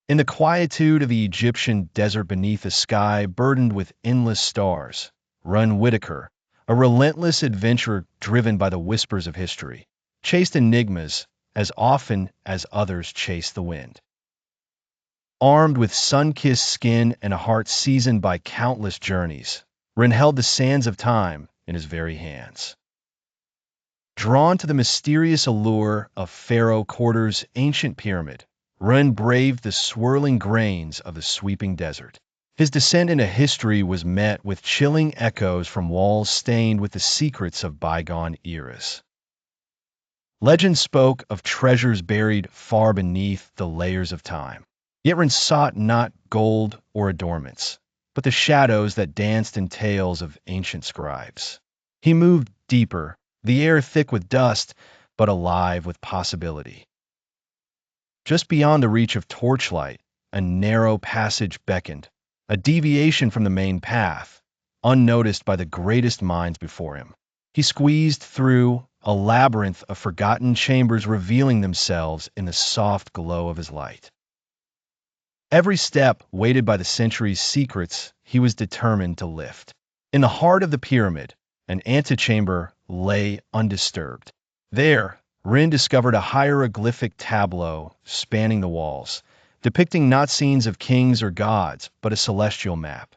In the quietude of the Egyptian desert beneath a sky burdened with endless stars, Run Whitaker, a relentless adventurer driven by the whispers of history, chased enigmas as often as others chased the wind. Armed with sun-kissed skin and a heart seasoned by countless journeys, Ren held the sands of time in his very hands. Drawn to the mysterious allure of Pharaoh Quarter's ancient pyramid, Ren braved the swirling grains of the sweeping desert. His descent into history was met with chilling echoes from walls stained with the secrets of bygone eras. Legend spoke of treasures buried far beneath the layers of time. Yet Ren sought not gold or adornments, but the shadows that danced in tales of ancient scribes. He moved deeper, the air thick with dust, but alive with possibility. Just beyond the reach of torchlight, a narrow passage beckoned, a deviation from the main path, unnoticed by the greatest minds before him. He squeezed through a labyrinth of forgotten chambers revealing themselves in the soft glow of his light. Every step weighted by the centuries' secrets he was determined to lift. In the heart of the pyramid, an antechamber lay undisturbed. There, Rin discovered a hieroglyphic tableau spanning the walls, depicting not scenes of kings or gods, but a celestial map.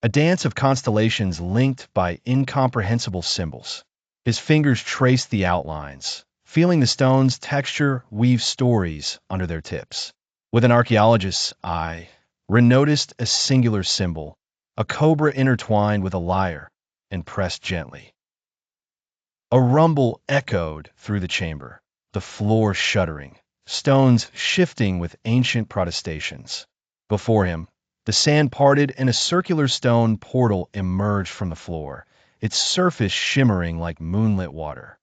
A dance of constellations linked by incomprehensible symbols. His fingers traced the outlines, feeling the stone's texture weave stories under their tips. With an archaeologist's eye, Rin noticed a singular symbol, a cobra intertwined with a lyre and pressed gently. A rumble echoed through the chamber, the floor shuddering, stones shifting with ancient protestations. Before him, the sand parted and a circular stone portal emerged from the floor, its surface shimmering like moonlit water.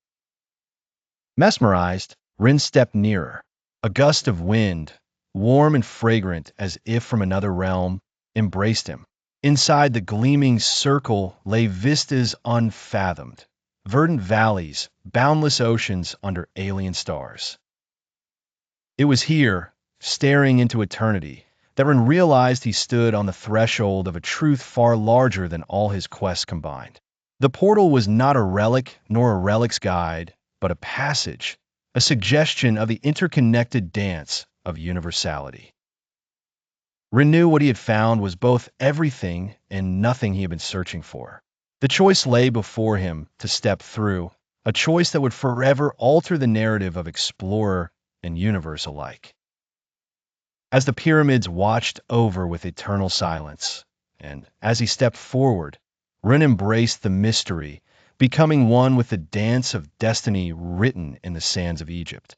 Mesmerized, Rin stepped nearer. A gust of wind, warm and fragrant as if from another realm, embraced him. Inside the gleaming circle lay vistas unfathomed, verdant valleys, boundless oceans under alien stars. It was here, staring into eternity, that Ren realized he stood on the threshold of a truth far larger than all his quests combined. The portal was not a relic nor a relic's guide, but a passage, a suggestion of the interconnected dance of universality. Ren knew what he had found was both everything and nothing he had been searching for. The choice lay before him to step through, a choice that would forever alter the narrative of explorer and universe alike. As the pyramids watched over with eternal silence, and as he stepped forward, Ren embraced the mystery, becoming one with the dance of destiny written in the sands of Egypt.